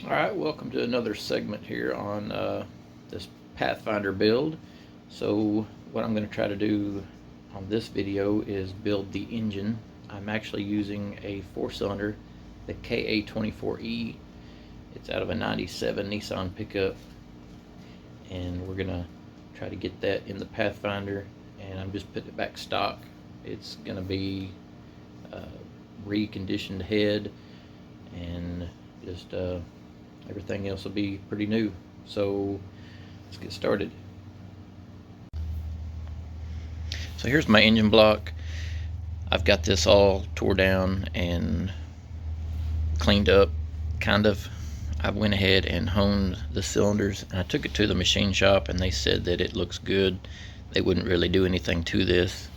Alright, welcome to another segment here on this Pathfinder build. So what I'm going to try to do on this video is build the engine. I'm actually using a 4-cylinder, the ka24e. It's out of a 97 Nissan pickup, and we're going to try to get that in the Pathfinder, and I'm just putting it back stock. It's going to be reconditioned head, and just everything else will be pretty new. So let's get started. So here's my engine block. I've got this all tore down and cleaned up, kind of. I went ahead and honed the cylinders, and I took it to the machine shop, and they said that it looks good. They wouldn't really do anything to this.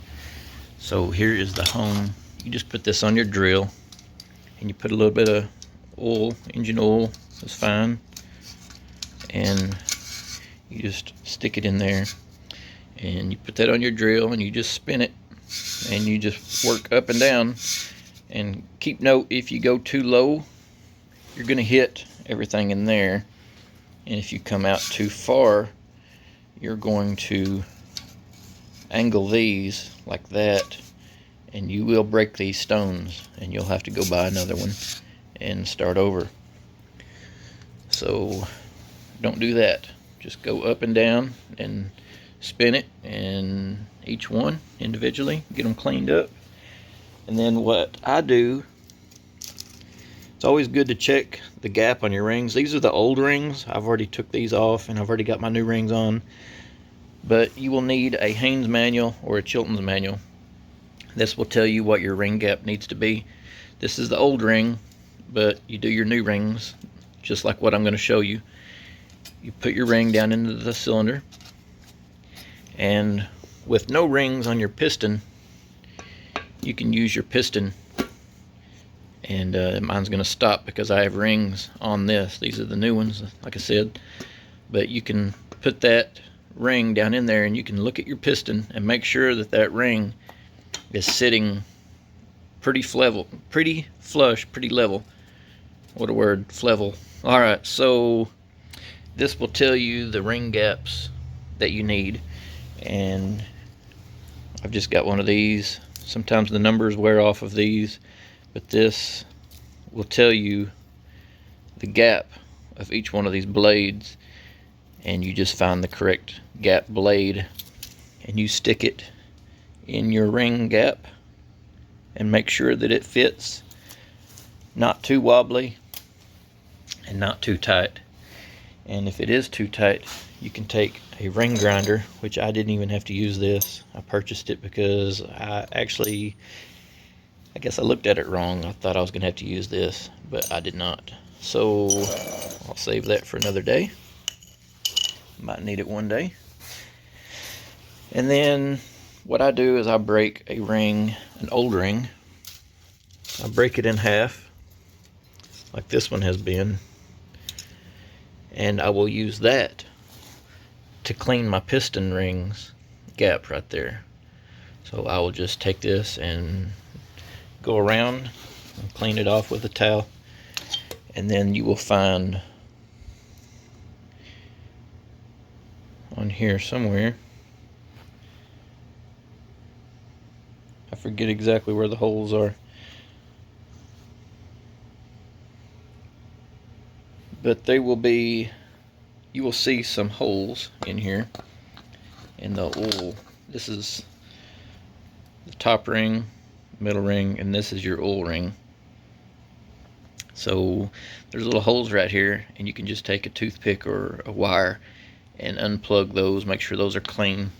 So here is the hone. You just put this on your drill, and you put a little bit of oil, engine oil is fine, and you just stick it in there, and you put that on your drill, and you just spin it, and you just work up and down. And keep note, if you go too low, you're going to hit everything in there, and if you come out too far, you're going to angle these like that, and you will break these stones, and you'll have to go buy another one and start over. So don't do that. Just go up and down and spin it, and each one individually, get them cleaned up. And then what I do, it's always good to check the gap on your rings. These are the old rings. I've already took these off, and I've already got my new rings on. But you will need a Haynes manual or a Chilton's manual. This will tell you what your ring gap needs to be. This is the old ring, but you do your new rings just like what I'm going to show you. You put your ring down into the cylinder, and with no rings on your piston, you can use your piston, and mine's going to stop because I have rings on this. These are the new ones, like I said. But you can put that ring down in there, and you can look at your piston and make sure that that ring is sitting pretty level, pretty flush, pretty level. What a word, level. Alright, so this will tell you the ring gaps that you need, and I've just got one of these. Sometimes the numbers wear off of these, but this will tell you the gap of each one of these blades, and you just find the correct gap blade, and you stick it in your ring gap and make sure that it fits, not too wobbly and not too tight. And if it is too tight, you can take a ring grinder, which I didn't even have to use this. I purchased it because I guess I looked at it wrong. I thought I was gonna have to use this, but I did not. So I'll save that for another day. Might need it one day. And then what I do is I break a ring, an old ring. I break it in half, like this one has been, and I will use that to clean my piston rings gap right there. So I will just take this and go around and clean it off with a towel, and then you will find on here somewhere, I forget exactly where the holes are, but they will be, you will see some holes in here in the oil. This is the top ring, middle ring, and this is your oil ring. So there's little holes right here, and you can just take a toothpick or a wire and unplug those, make sure those are clean,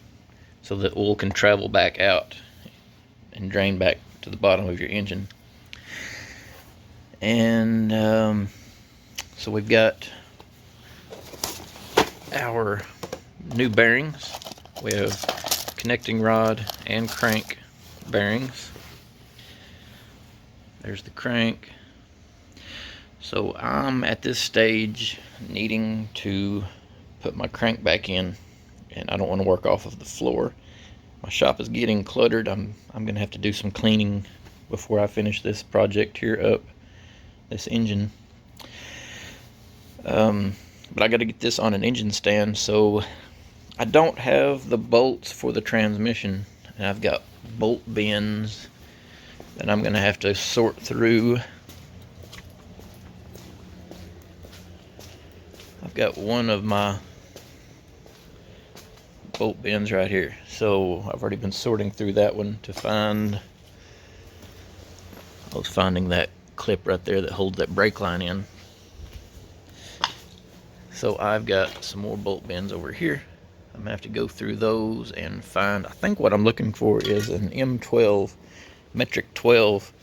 so that oil can travel back out and drain back to the bottom of your engine. And so we've got our new bearings. We have connecting rod and crank bearings. There's the crank. So I'm at this stage needing to put my crank back in, and I don't want to work off of the floor. My shop is getting cluttered. I'm gonna have to do some cleaning before I finish this project here up, this engine. But I got to get this on an engine stand, so I don't have the bolts for the transmission, and I've got bolt bins that I'm gonna have to sort through. I've got one of my bolt bins right here, so I've already been sorting through that one to find. I was finding that clip right there that holds that brake line in. So I've got some more bolt bins over here. I'm gonna have to go through those and find, I think what I'm looking for is an M12 metric 12.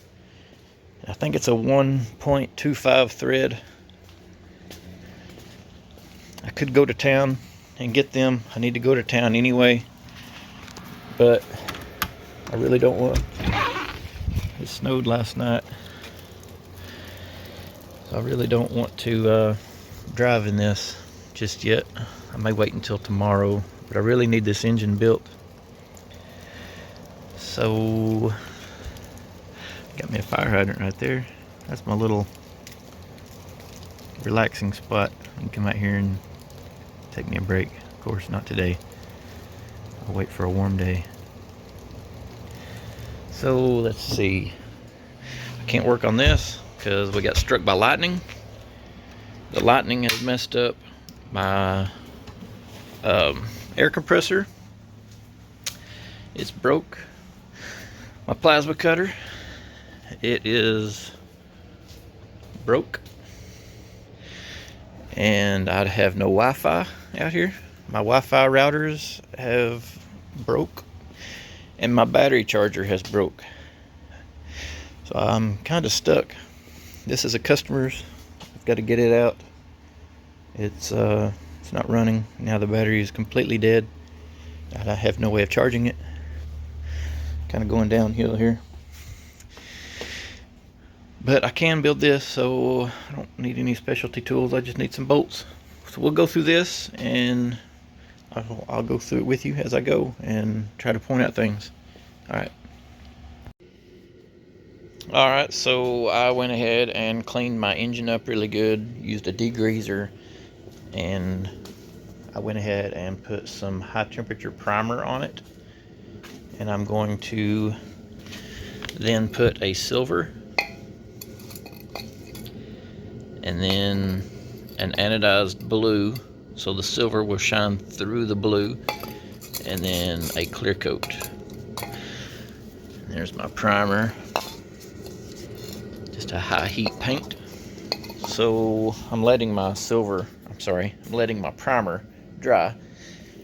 I think it's a 1.25 thread. I could go to town and get them. I need to go to town anyway, but I really don't want. It snowed last night, so I really don't want to drive in this just yet. I may wait until tomorrow, but I really need this engine built. So, got me a fire hydrant right there. That's my little relaxing spot. I can come out here and take me a break. Of course, not today. I'll wait for a warm day. So, let's see. I can't work on this because we got struck by lightning. The lightning has messed up my air compressor. It's broke. My plasma cutter, it is broke. And I have no Wi-Fi out here. My Wi-Fi routers have broke, and my battery charger has broke. So I'm kind of stuck. This is a customer's. I've got to get it out. It's not running. Now the battery is completely dead. And I have no way of charging it. Kind of going downhill here. But I can build this, so I don't need any specialty tools. I just need some bolts. So we'll go through this, and I'll go through it with you as I go and try to point out things. Alright. Alright, so I went ahead and cleaned my engine up really good, used a degreaser, and I went ahead and put some high temperature primer on it. And I'm going to then put a silver and then an anodized blue, so the silver will shine through the blue, and then a clear coat. There's my primer. Just a high heat paint. So I'm letting my primer dry,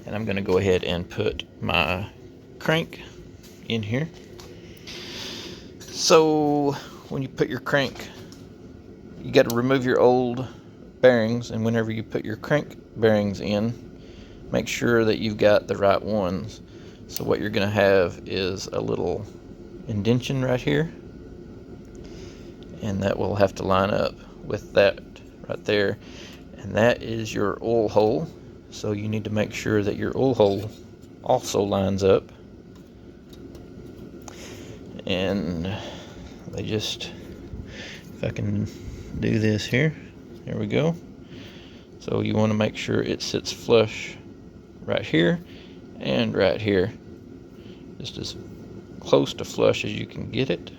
and I'm going to go ahead and put my crank in here. So when you put your crank, you got to remove your old bearings, and whenever you put your crank bearings in, make sure that you've got the right ones. So what you're going to have is a little indentation right here, and that will have to line up with that right there, and that is your oil hole. So you need to make sure that your oil hole also lines up. And they just, if I can do this here, there we go. So you want to make sure it sits flush right here and right here, just as close to flush as you can get it.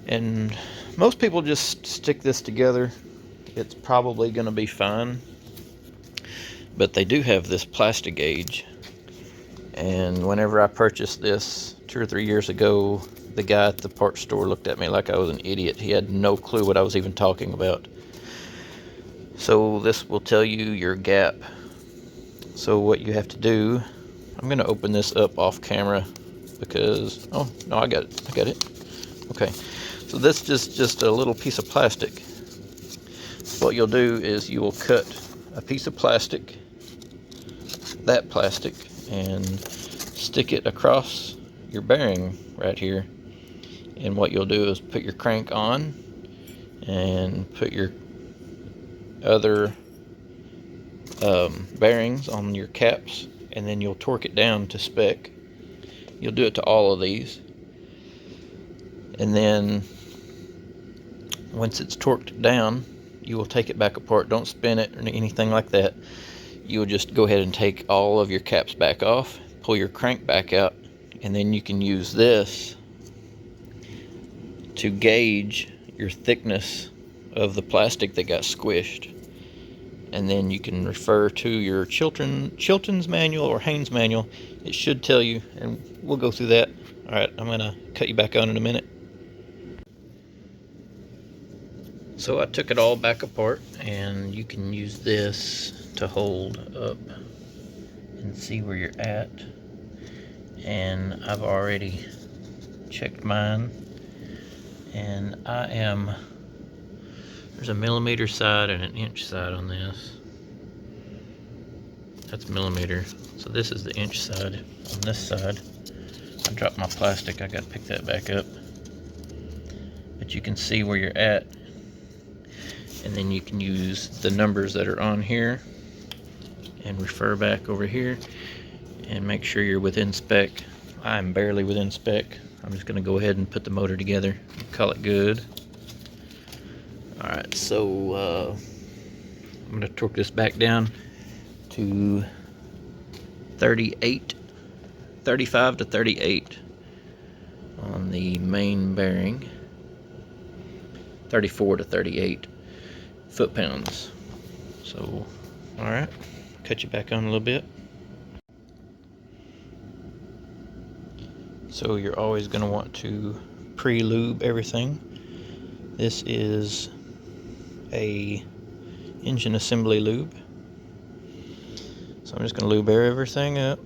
And most people just stick this together. It's probably going to be fine, but they do have this plastic gauge, and whenever I purchased this 2 or 3 years ago, the guy at the parts store looked at me like I was an idiot. He had no clue what I was even talking about. So this will tell you your gap. So what you have to do, I'm going to open this up off camera because, oh no, I got it. Okay, so this is just a little piece of plastic. What you'll do is you will cut a piece of plastic, that plastic, and stick it across your bearing right here. And what you'll do is put your crank on and put your other bearings on your caps, and then you'll torque it down to spec. You'll do it to all of these, and then once it's torqued down, you will take it back apart. Don't spin it or anything like that. You will just go ahead and take all of your caps back off, pull your crank back out, and then you can use this to gauge your thickness of the plastic that got squished. And then you can refer to your Chilton's manual or Haynes manual. It should tell you, and we'll go through that. Alright, I'm going to cut you back on in a minute. So I took it all back apart, and you can use this to hold up and see where you're at. And I've already checked mine, and there's a millimeter side and an inch side on this. That's millimeter. So this is the inch side. On this side, I dropped my plastic. I gotta pick that back up. But you can see where you're at. And then you can use the numbers that are on here and refer back over here and make sure you're within spec. I'm barely within spec. I'm just gonna go ahead and put the motor together and call it good. Alright, so I'm going to torque this back down to 35 to 38 on the main bearing, 34 to 38 foot-pounds. So, alright, cut you back on a little bit. So you're always going to want to pre-lube everything. This is a engine assembly lube, so I'm just going to lube everything up,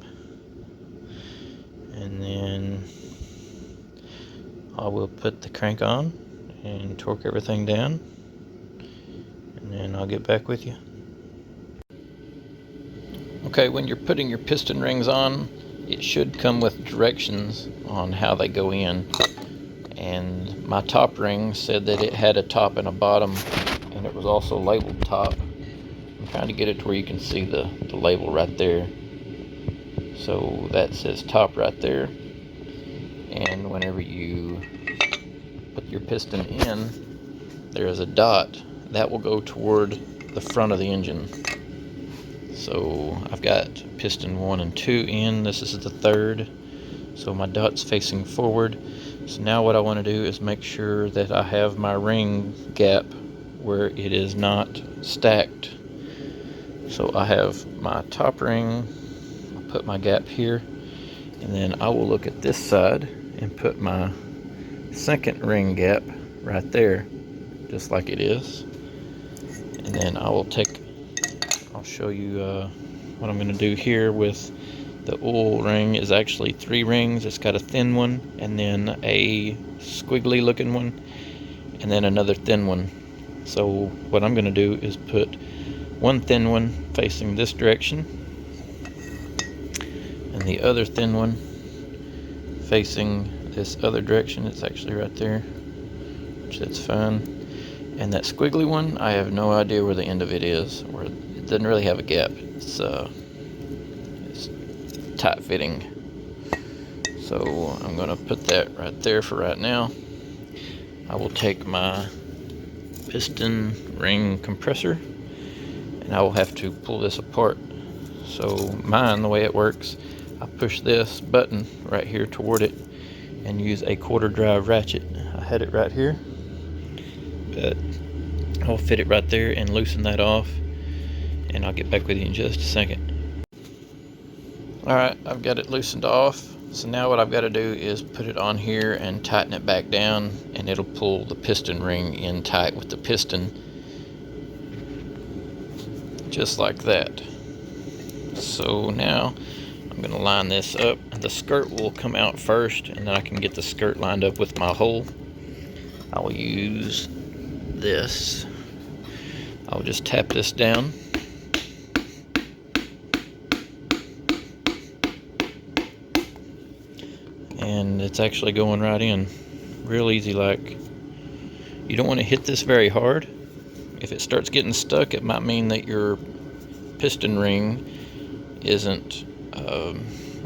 and then I will put the crank on and torque everything down, and then I'll get back with you. Okay, when you're putting your piston rings on, it should come with directions on how they go in, and my top ring said that it had a top and a bottom, and it was also labeled top. I'm trying to get it to where you can see the label right there. So that says top right there, and whenever you put your piston in, there is a dot that will go toward the front of the engine. So I've got piston 1 and 2 in. This is the third, so my dot's facing forward. So now what I want to do is make sure that I have my ring gap where it is not stacked. So I have my top ring, I'll put my gap here, and then I will look at this side and put my second ring gap right there, just like it is. And then I'll show you what I'm going to do here with the oil ring. Is actually 3 rings. It's got a thin one, and then a squiggly looking one, and then another thin one. So what I'm going to do is put one thin one facing this direction, and the other thin one facing this other direction. It's actually right there, which that's fine. And that squiggly one, I have no idea where the end of it is, or it doesn't really have a gap. It's tight fitting. So I'm going to put that right there for right now. I will take my piston ring compressor, and I will have to pull this apart. So mine, the way it works, I push this button right here toward it and use a 1/4 drive ratchet. I had it right here, but I'll fit it right there and loosen that off, and I'll get back with you in just a second. Alright, I've got it loosened off. So now what I've got to do is put it on here and tighten it back down, and it'll pull the piston ring in tight with the piston, just like that. So now I'm going to line this up. The skirt will come out first, and then I can get the skirt lined up with my hole. I will use this. I'll just tap this down. And it's actually going right in, real easy like. You don't want to hit this very hard. If it starts getting stuck, it might mean that your piston ring isn't,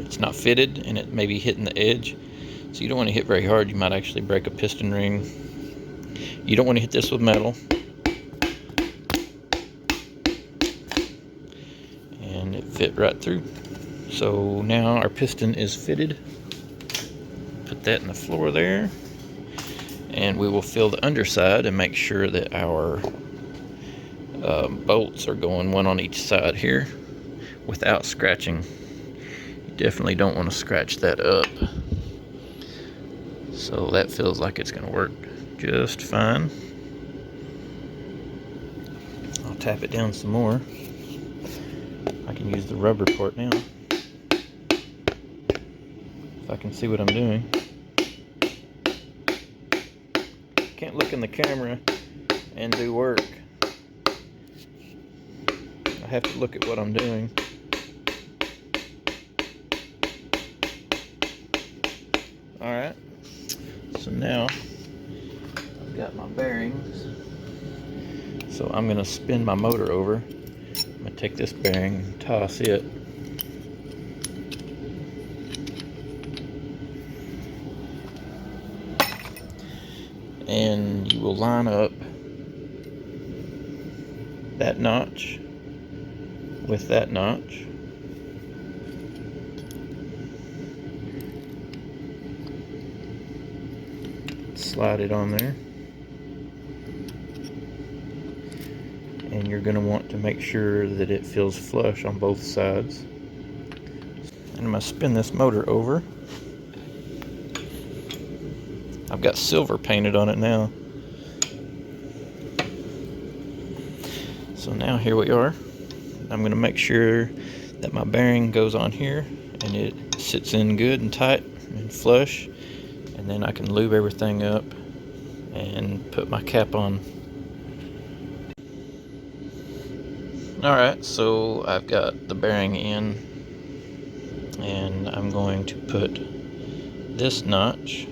it's not fitted, and it may be hitting the edge. So you don't want to hit very hard. You might actually break a piston ring. You don't want to hit this with metal. fit right through. So now our piston is fitted. Put that in the floor there, and we will feel the underside and make sure that our bolts are going one on each side here without scratching. You definitely don't want to scratch that up. So that feels like it's going to work just fine. I'll tap it down some more. I can use the rubber part now, if I can see what I'm doing. Can't look in the camera and do work. I have to look at what I'm doing. Alright, so now I've got my bearings. So I'm going to spin my motor over. I'm going to take this bearing and toss it. And you will line up that notch with that notch. Slide it on there. And you're going to want to make sure that it feels flush on both sides. And I'm going to spin this motor over. I've got silver painted on it now. So now here we are. I'm going to make sure that my bearing goes on here and it sits in good and tight and flush. And then I can lube everything up and put my cap on. Alright, so I've got the bearing in, and I'm going to put this notch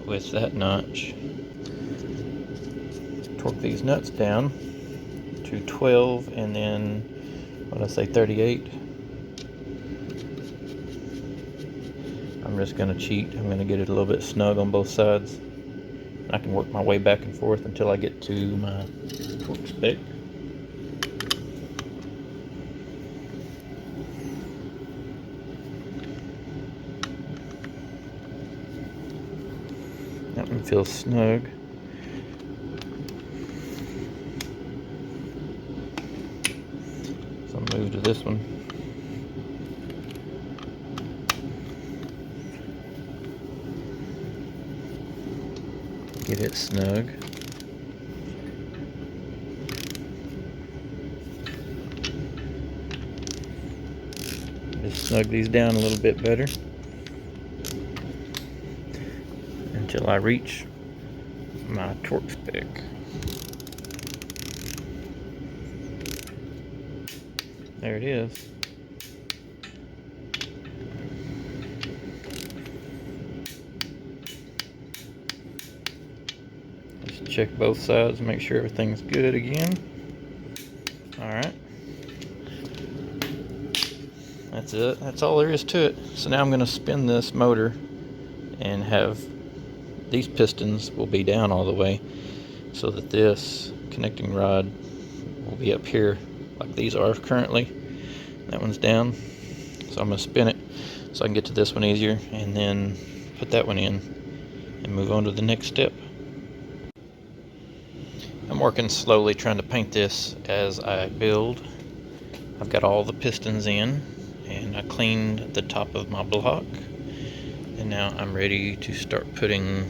with that notch. Torque these nuts down to 12 and then, what did I say, 38. I'm just going to cheat. I'm going to get it a little bit snug on both sides. I can work my way back and forth until I get to my torque spec. That one feels snug. So I'll move to this one. Get it snug. Just snug these down a little bit better until I reach my torque spec. There it is. Just check both sides and make sure everything's good again. Alright. That's it. That's all there is to it. So now I'm going to spin this motor and have these pistons will be down all the way so that this connecting rod will be up here like these are currently. That one's down. So I'm going to spin it so I can get to this one easier and then put that one in and move on to the next step. I'm working slowly trying to paint this as I build. I've got all the pistons in and I cleaned the top of my block, and now I'm ready to start putting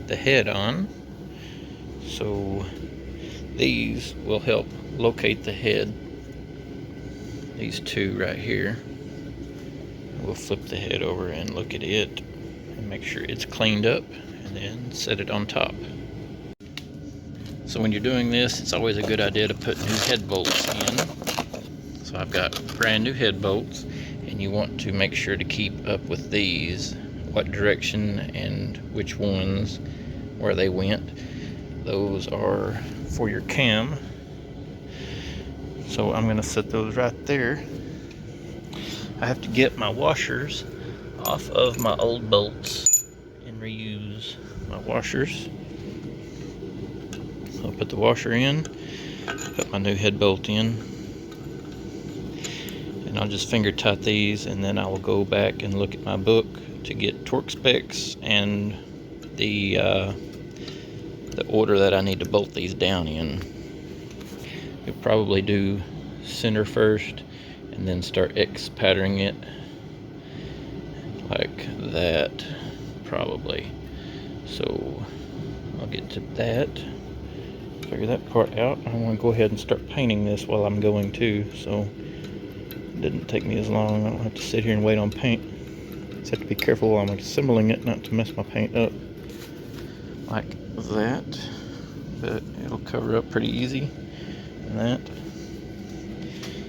the head on. So these will help locate the head. These two right here. We'll flip the head over and look at it and make sure it's cleaned up and then set it on top. So when you're doing this, it's always a good idea to put new head bolts in. So I've got brand new head bolts, and you want to make sure to keep up with these, what direction and which ones, where they went. Those are for your cam. So I'm going to set those right there. I have to get my washers off of my old bolts and reuse my washers. So I'll put the washer in, put my new head bolt in, And I'll just finger tight these, and then I will go back and look at my book to get torque specs and the order that I need to bolt these down in. You'll probably do center first and then start X-patterning it like that, probably. So I'll get to that, figure that part out. I want to go ahead and start painting this while I'm going too, so it didn't take me as long. I don't have to sit here and wait on paint. Just have to be careful while I'm assembling it not to mess my paint up like that, but it'll cover up pretty easy in that.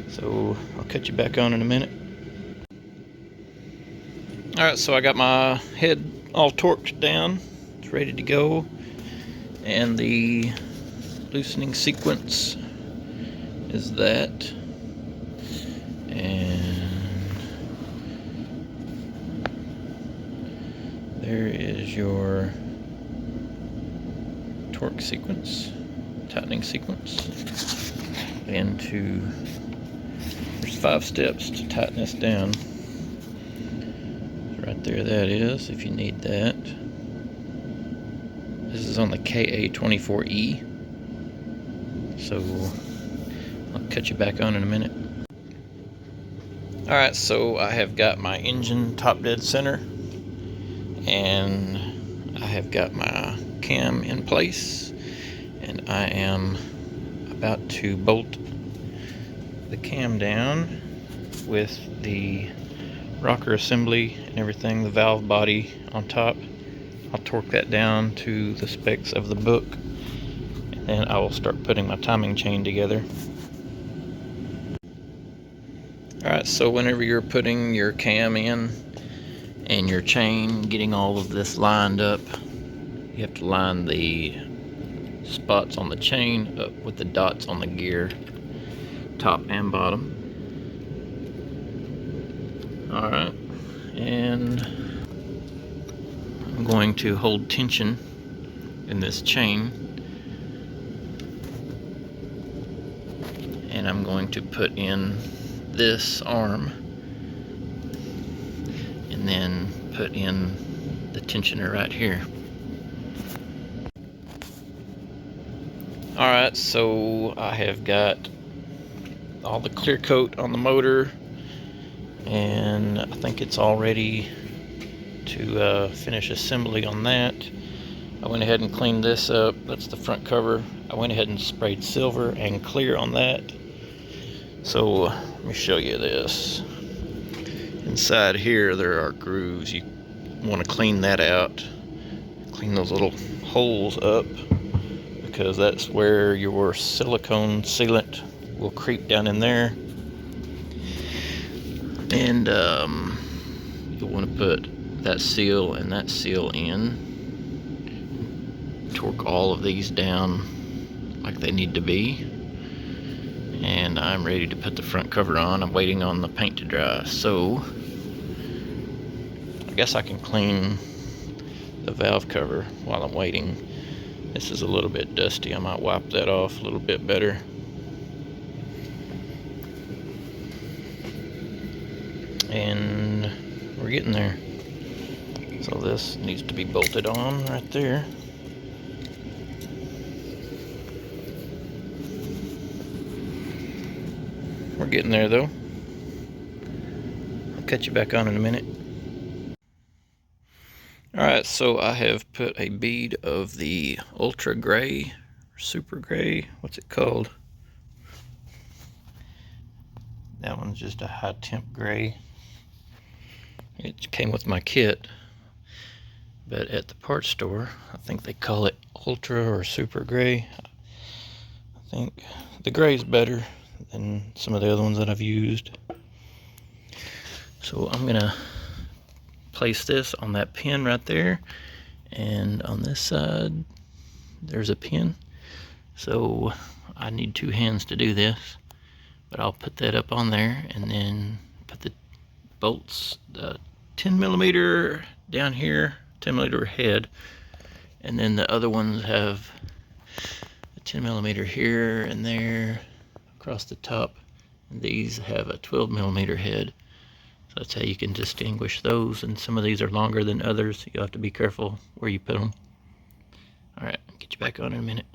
So I'll cut you back on in a minute. Alright, so I got my head all torqued down. It's ready to go. And the loosening sequence is that. And there is your torque sequence, tightening sequence. And there's 5 steps to tighten this down. Right there, that is, if you need that. This is on the ka24e. So I'll cut you back on in a minute. Alright, so I have got my engine top dead center, and I have got my cam in place, and I am about to bolt the cam down with the rocker assembly and everything, the valve body on top. I'll torque that down to the specs of the book, and then I will start putting my timing chain together. Alright, so whenever you're putting your cam in and your chain, getting all of this lined up, you have to line the spots on the chain up with the dots on the gear, top and bottom. Alright, and I'm going to hold tension in this chain, and I'm going to put in this arm and then put in the tensioner right here. Alright, so I have got all the clear coat on the motor, and I think it's all ready to finish assembly on that. I went ahead and cleaned this up. That's the front cover. I went ahead and sprayed silver and clear on that. So let me show you this. Inside here there are grooves. You want to clean that out. Clean those little holes up, because that's where your silicone sealant will creep down in there. And you'll want to put that seal and that seal in. Torque all of these down like they need to be. And I'm ready to put the front cover on. I'm waiting on the paint to dry. So I guess I can clean the valve cover while I'm waiting. This is a little bit dusty. I might wipe that off a little bit better. And we're getting there. So this needs to be bolted on right there. We're getting there though. I'll catch you back on in a minute. Alright, so I have put a bead of the ultra gray, super gray, what's it called? That one's just a high temp gray. It came with my kit, but at the parts store, I think they call it ultra or super gray. I think the gray is better than some of the other ones that I've used. So I'm gonna place this on that pin right there, and on this side there's a pin. So I need 2 hands to do this, but I'll put that up on there and then put the bolts, the 10mm down here, 10mm head, and then the other ones have a 10mm here and there across the top, And these have a 12mm head. So that's how you can distinguish those, and some of these are longer than others. You'll have to be careful where you put them. Alright, get you back on in a minute.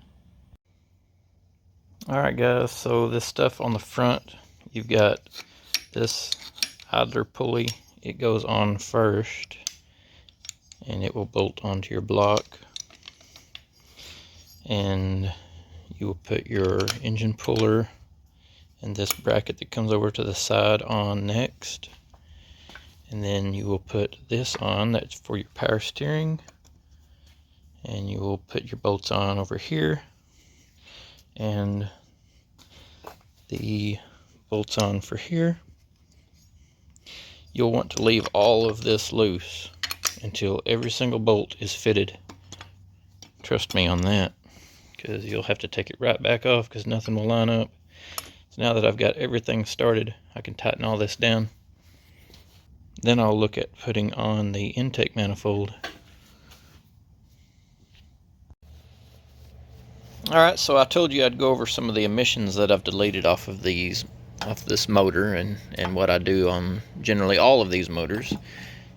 Alright guys, so this stuff on the front, you've got this idler pulley. It goes on first, and it will bolt onto your block. And you will put your engine puller and this bracket that comes over to the side on next. And then you will put this on, that's for your power steering. And you will put your bolts on over here. And the bolts on for here. You'll want to leave all of this loose until every single bolt is fitted. Trust me on that, because you'll have to take it right back off because nothing will line up. So now that I've got everything started, I can tighten all this down. Then I'll look at putting on the intake manifold. Alright, so I told you I'd go over some of the emissions that I've deleted off of this motor and what I do on generally all of these motors.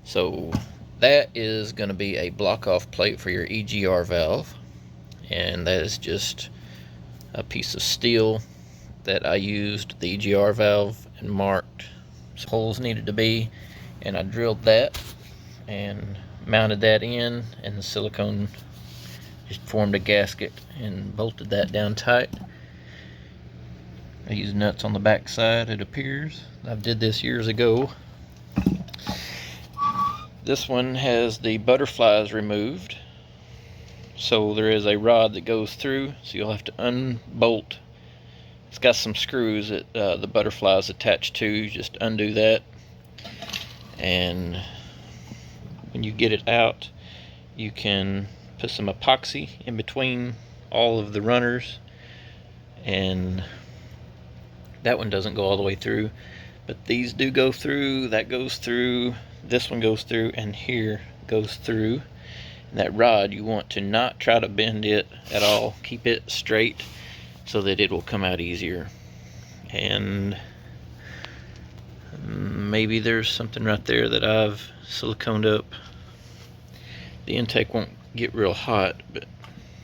So that is going to be a block off plate for your EGR valve, and that is just a piece of steel that I used the EGR valve and marked some holes needed to be, and I drilled that and mounted that in, and the silicone just formed a gasket and bolted that down tight. I use nuts on the back side, it appears. I did this years ago. This one has the butterflies removed, so there is a rod that goes through, so you'll have to unbolt. It's got some screws that the butterflies attached to. Just undo that, and when you get it out, you can put some epoxy in between all of the runners, and that one doesn't go all the way through, but these do go through. That goes through, this one goes through, and here goes through. And that rod, you want to not try to bend it at all. Keep it straight so that it will come out easier. And maybe there's something right there that I've siliconed up. The intake won't get real hot, but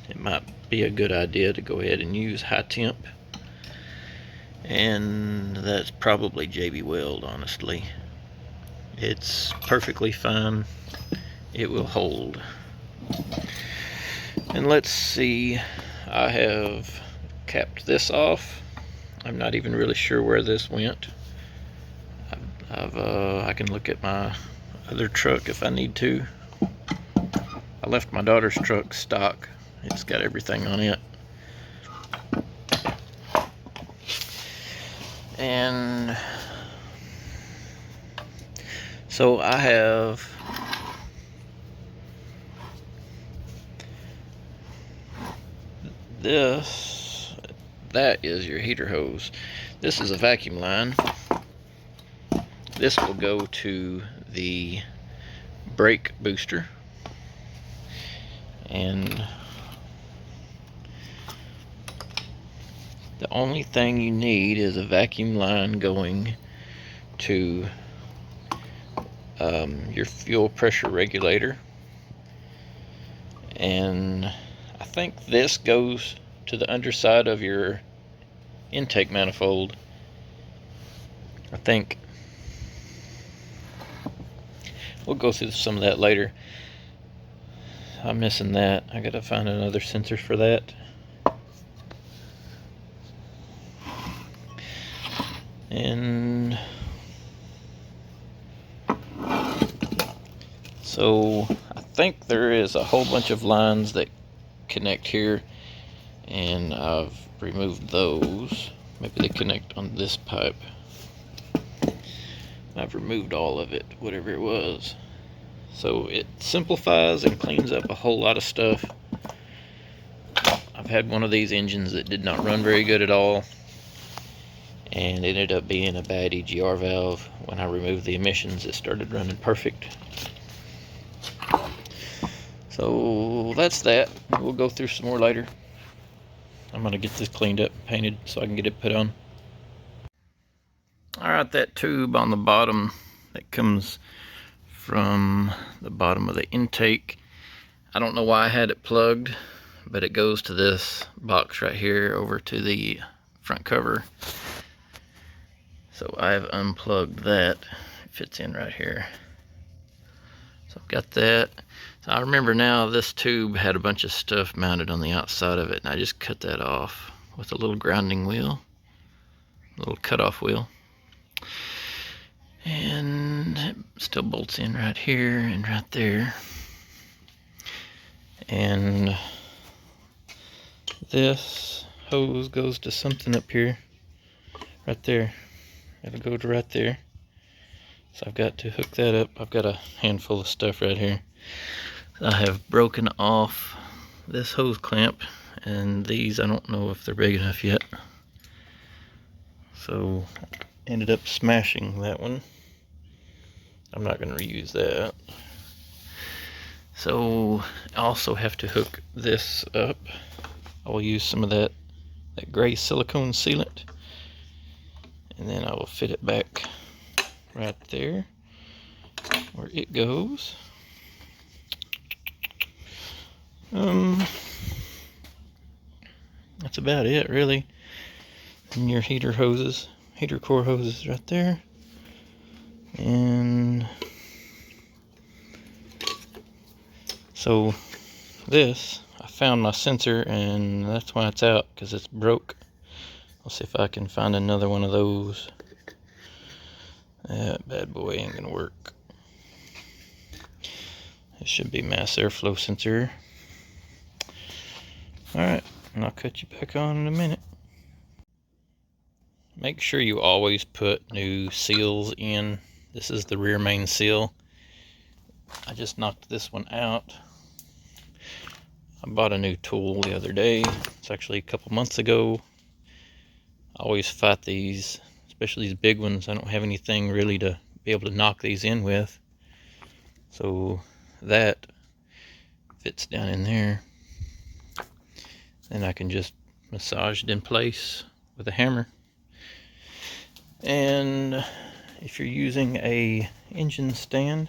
it might be a good idea to go ahead and use high temp. And that's probably JB Weld, honestly. It's perfectly fine. It will hold. And let's see, I have capped this off. I'm not even really sure where this went. I can look at my other truck if I need to. I left my daughter's truck stock. It's got everything on it. And so I have this. That is your heater hose. This is a vacuum line. This will go to the brake booster, and the only thing you need is a vacuum line going to your fuel pressure regulator, and I think this goes to the underside of your intake manifold. I think we'll go through some of that later. I'm missing that. I gotta find another sensor for that. And so I think there is a whole bunch of lines that connect here, and I've removed those. Maybe they connect on this pipe. I've removed all of it, whatever it was. So it simplifies and cleans up a whole lot of stuff. I've had one of these engines that did not run very good at all, and it ended up being a bad EGR valve. When I removed the emissions, it started running perfect. So that's that. We'll go through some more later. I'm gonna get this cleaned up and painted so I can get it put on. Alright, that tube on the bottom that comes from the bottom of the intake, I don't know why I had it plugged, but it goes to this box right here over to the front cover. So I've unplugged that. It fits in right here. So I've got that. So I remember now this tube had a bunch of stuff mounted on the outside of it, and I just cut that off with a little grinding wheel, a little cutoff wheel. And it still bolts in right here and right there. And this hose goes to something up here, right there. It'll go to right there. So I've got to hook that up. I've got a handful of stuff right here. I have broken off this hose clamp, and these, I don't know if they're big enough yet. So ended up smashing that one. I'm not going to reuse that. So I also have to hook this up. I will use some of that gray silicone sealant, and then I will fit it back right there where it goes. That's about it, really. And your heater hoses, heater core hoses right there. And so this, I found my sensor, and that's why it's out, because it's broke. I'll see if I can find another one of those. That bad boy ain't gonna work. It should be mass airflow sensor. Alright, and I'll cut you back on in a minute. Make sure you always put new seals in. This is the rear main seal. I just knocked this one out. I bought a new tool the other day. It's actually a couple months ago. I always fight these, especially these big ones. I don't have anything really to be able to knock these in with. So that fits down in there. And I can just massage it in place with a hammer. And if you're using an engine stand,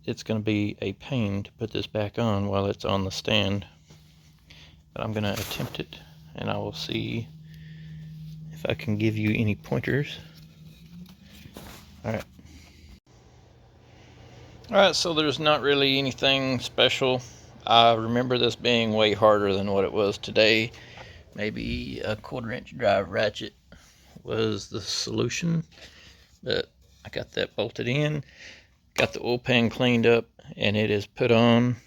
it's going to be a pain to put this back on while it's on the stand. But I'm going to attempt it, and I will see if I can give you any pointers. Alright. Alright, so there's not really anything special. I remember this being way harder than what it was today. Maybe a 1/4 inch drive ratchet was the solution, but I got that bolted in, got the oil pan cleaned up, and it is put on.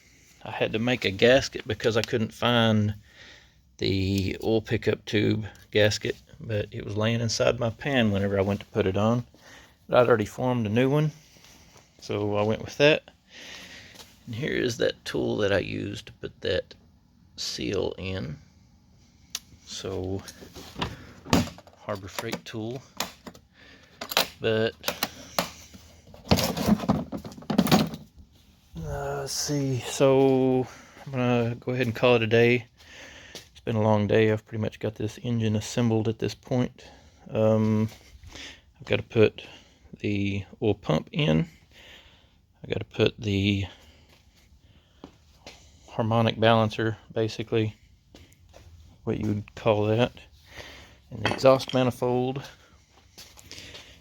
I had to make a gasket because I couldn't find the oil pickup tube gasket, but it was laying inside my pan whenever I went to put it on. But I'd already formed a new one, so I went with that. And here is that tool that I used to put that seal in. So, Harbor Freight tool. But let's see. So I'm gonna go ahead and call it a day. It's been a long day. I've pretty much got this engine assembled at this point. I've got to put the oil pump in. I got to put the harmonic balancer, basically, what you would call that, and the exhaust manifold.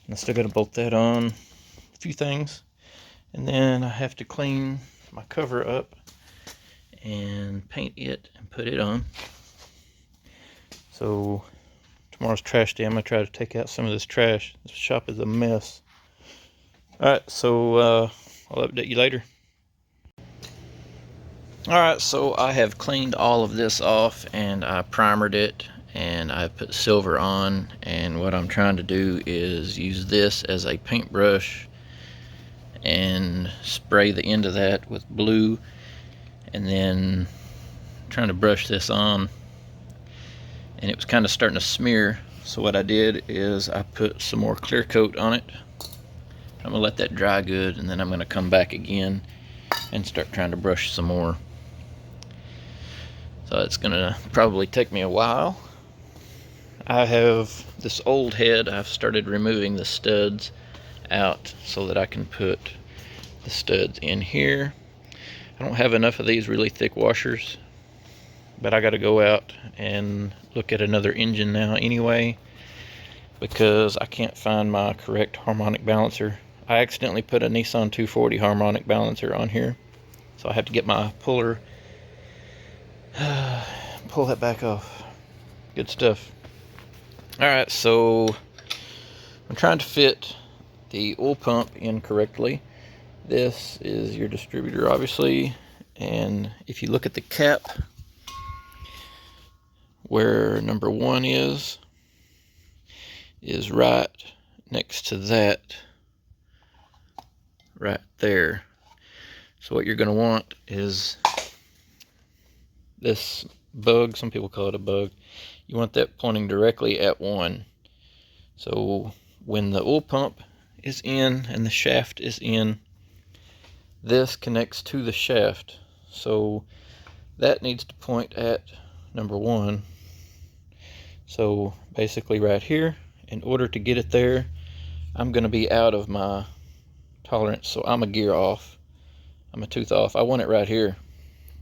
And I still got to bolt that on. A few things, and then I have to clean my cover up and paint it and put it on. So tomorrow's trash day. I'm gonna try to take out some of this trash. This shop is a mess. Alright, so I'll update you later. Alright, so I have cleaned all of this off, and I primered it, and I put silver on, and what I'm trying to do is use this as a paintbrush and spray the end of that with blue, and then trying to brush this on, and it was kind of starting to smear. So what I did is I put some more clear coat on it. I'm gonna let that dry good, and then I'm gonna come back again and start trying to brush some more. So it's gonna probably take me a while. I have this old head. I've started removing the studs out so that I can put the studs in here. I don't have enough of these really thick washers, but I got to go out and look at another engine now anyway, because I can't find my correct harmonic balancer. I accidentally put a Nissan 240 harmonic balancer on here, so I have to get my puller, pull that back off. Good stuff. Alright, so I'm trying to fit the oil pump in correctly. This is your distributor, obviously, and if you look at the cap where number 1 is right next to that, right there. So what you're going to want is this bug, some people call it a bug, you want that pointing directly at 1. So when the oil pump is in and the shaft is in, this connects to the shaft, so that needs to point at number 1. So basically right here, in order to get it there, I'm going to be out of my tolerance, so I'm a gear off, I'm a tooth off. I want it right here,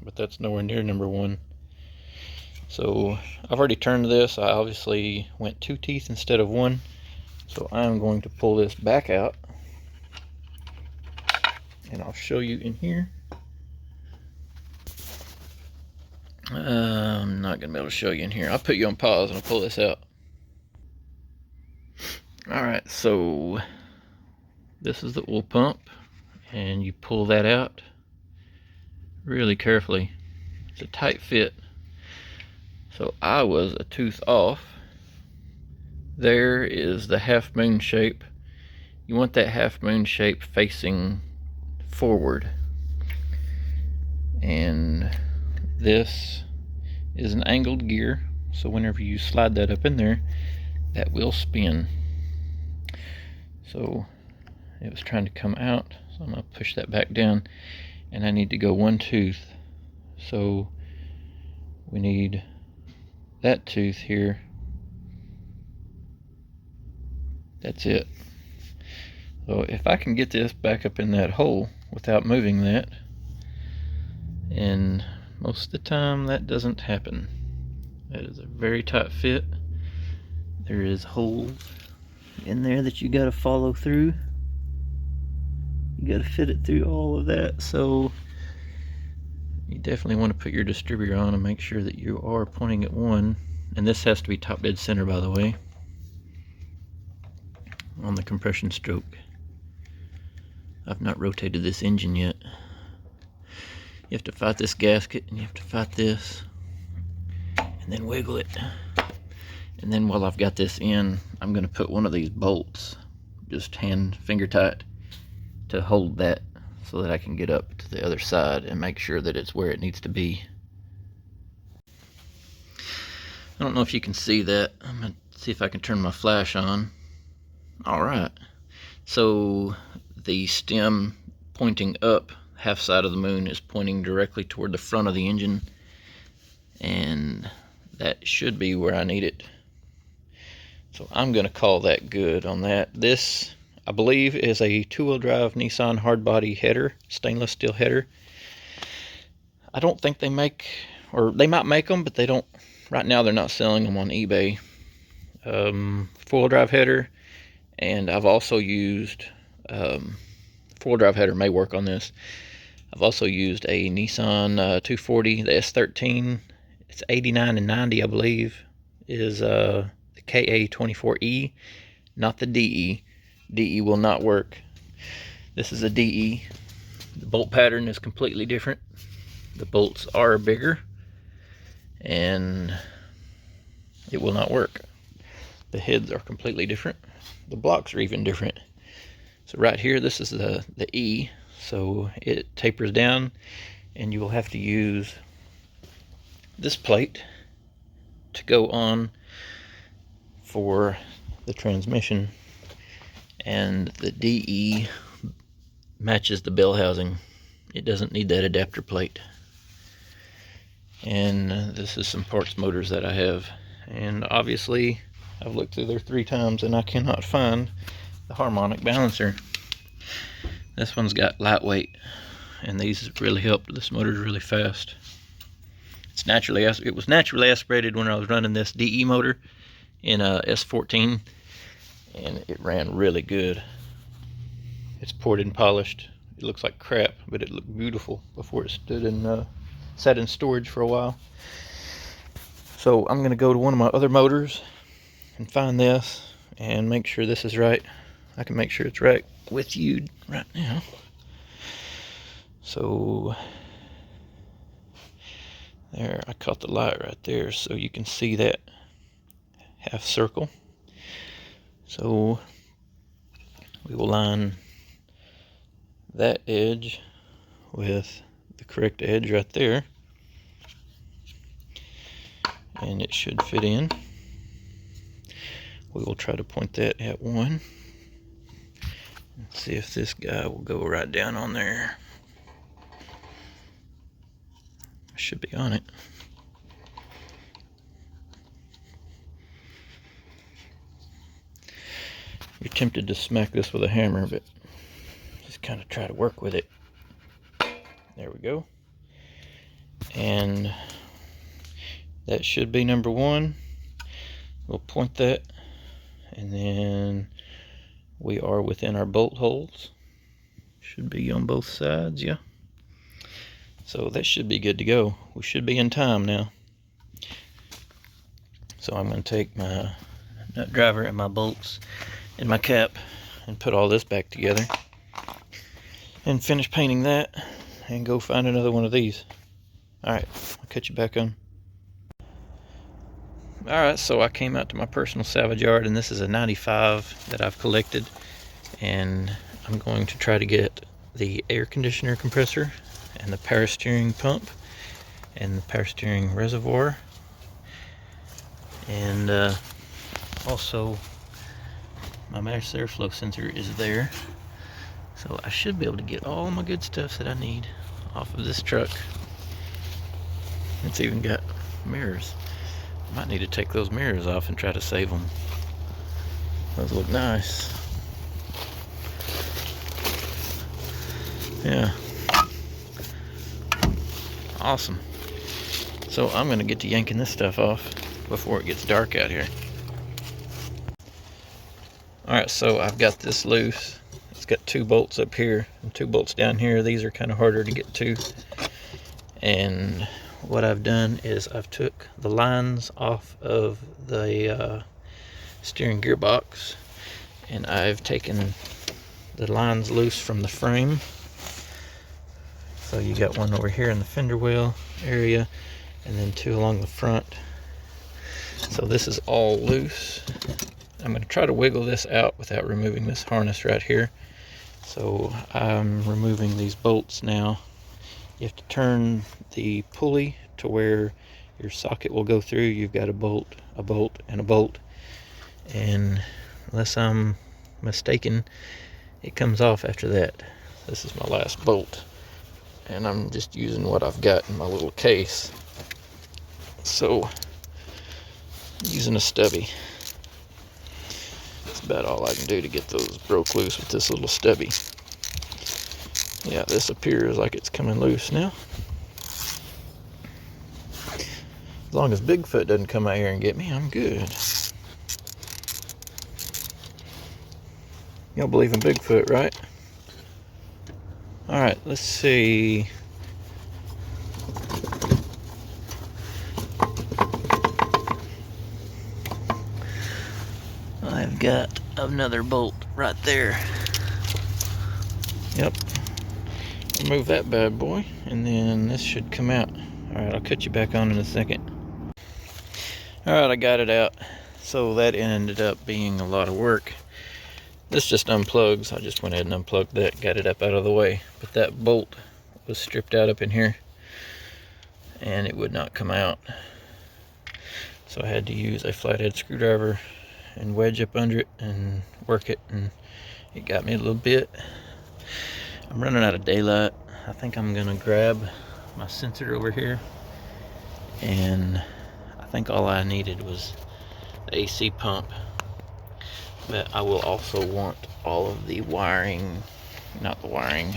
but that's nowhere near number 1. So I've already turned this. I obviously went 2 teeth instead of 1, so I'm going to pull this back out, and I'll show you in here. I'm not gonna be able to show you in here. I'll put you on pause and I'll pull this out. Alright, so this is the oil pump, and you pull that out really carefully. It's a tight fit. So I was a tooth off. There is the half moon shape. You want that half moon shape facing forward. And this is an angled gear, so whenever you slide that up in there, that will spin. So it was trying to come out, so I'm going to push that back down, and I need to go 1 tooth. So we need that tooth here. That's it. So if I can get this back up in that hole without moving that, and most of the time that doesn't happen. That is a very tight fit. There is holes in there that you got to follow through. You got to fit it through all of that, so you definitely want to put your distributor on and make sure that you are pointing at 1. And this has to be top dead center, by the way, on the compression stroke. I've not rotated this engine yet. You have to fight this gasket, and you have to fight this, and then wiggle it. And then while I've got this in, I'm going to put one of these bolts, just finger tight, to hold that so that I can get up to the other side and make sure that it's where it needs to be. I don't know if you can see that. I'm going to see if I can turn my flash on. Alright, so the stem pointing up, half side of the moon, is pointing directly toward the front of the engine, and that should be where I need it. So I'm going to call that good on that. This, I believe, is a 2-wheel drive Nissan hardbody header, stainless steel header. I don't think they make, or they might make them, but they don't, right now they're not selling them on eBay. 4-wheel drive header, and I've also used, 4-wheel drive header may work on this. I've also used a Nissan 240, the S13. It's 89 and 90, I believe, is the ka24e, not the DE. DE will not work. This is a DE. The bolt pattern is completely different. The bolts are bigger, and it will not work. The heads are completely different. The blocks are even different. So right here, this is the E, so it tapers down, and you will have to use this plate to go on for the transmission, and the DE matches the bell housing. It doesn't need that adapter plate. And this is some parts motors that I have, and obviously I've looked through there 3 times and I cannot find the harmonic balancer. This one's got lightweight, and these really helped. This motor's really fast. It was naturally aspirated when I was running this DE motor in a S14, and it ran really good. It's poured and polished. It looks like crap, but it looked beautiful before it sat in storage for a while. So I'm gonna go to one of my other motors and find this and make sure this is right. I can make sure it's right with you right now. So there, I caught the light right there, so you can see that half circle. So we will line that edge with the correct edge right there, and it should fit in. We will try to point that at 1 and see if this guy will go right down on there. I should be on it. You're tempted to smack this with a hammer, but just kind of try to work with it. There we go. And that should be number 1. We'll point that, and then we are within our bolt holes. Should be on both sides, yeah. So that should be good to go. We should be in time now. So I'm going to take my nut driver and my bolts and my cap and put all this back together and finish painting that and go find another one of these. Alright, I'll catch you back on. Alright, so I came out to my personal salvage yard, and this is a 95 that I've collected, and I'm going to try to get the air conditioner compressor and the power steering pump and the power steering reservoir, and also my mass airflow sensor is there. So I should be able to get all my good stuff that I need off of this truck. It's even got mirrors. Might need to take those mirrors off and try to save them. Those look nice. Yeah. Awesome. So I'm gonna get to yanking this stuff off before it gets dark out here. Alright, so I've got this loose. It's got 2 bolts up here and 2 bolts down here. These are kind of harder to get to. And what I've done is I've took the lines off of the steering gearbox, and I've taken the lines loose from the frame. So you got one over here in the fender well area, and then 2 along the front. So this is all loose. I'm going to try to wiggle this out without removing this harness right here. So I'm removing these bolts now. You have to turn the pulley to where your socket will go through. You've got a bolt, and a bolt. And unless I'm mistaken, it comes off after that. This is my last bolt. And I'm just using what I've got in my little case. So, using a stubby. That's about all I can do to get those broke loose with this little stubby. Yeah, this appears like it's coming loose now. As long as Bigfoot doesn't come out here and get me, I'm good. Y'all believe in Bigfoot, right? Alright, let's see. I've got another bolt right there. Yep. Remove that bad boy, and then this should come out. Alright, I'll cut you back on in a second. Alright, I got it out. So that ended up being a lot of work. This just unplugs. I just went ahead and unplugged that, got it up out of the way. But that bolt was stripped out up in here, and it would not come out. So I had to use a flathead screwdriver and wedge up under it and work it, and it got me a little bit. I'm running out of daylight. I think I'm gonna grab my sensor over here, and I think all I needed was AC pump. But I will also want all of the wiring, not the wiring,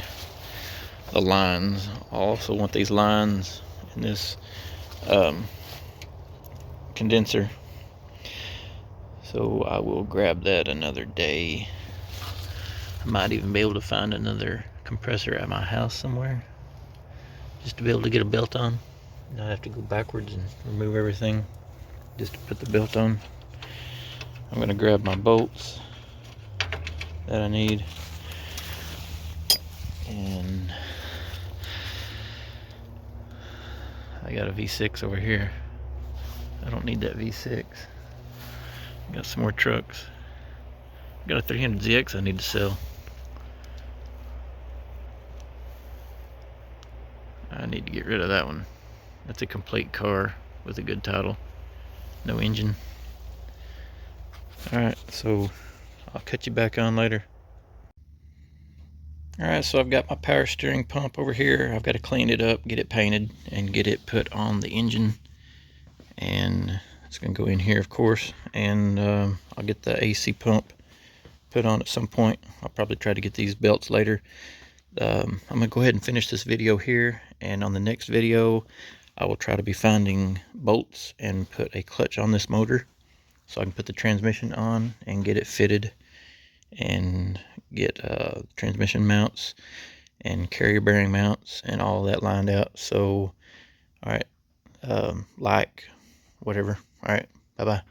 the lines. I also want these lines in this condenser. So I will grab that another day. I might even be able to find another compressor at my house somewhere, just to be able to get a belt on. Not have to go backwards and remove everything just to put the belt on. I'm gonna grab my bolts that I need, and I got a V6 over here. I don't need that V6. Got some more trucks. Got a 300ZX I need to sell. I need to get rid of that one. That's a complete car with a good title, no engine. Alright, so I'll catch you back on later. Alright, so I've got my power steering pump over here. I've got to clean it up, get it painted, and get it put on the engine. And it's going to go in here, of course. And I'll get the AC pump put on at some point. I'll probably try to get these belts later. I'm going to go ahead and finish this video here. And on the next video, I will try to be finding bolts and put a clutch on this motor, so I can put the transmission on and get it fitted, and get transmission mounts and carrier bearing mounts and all that lined out. So, alright, like, whatever. Alright, bye-bye.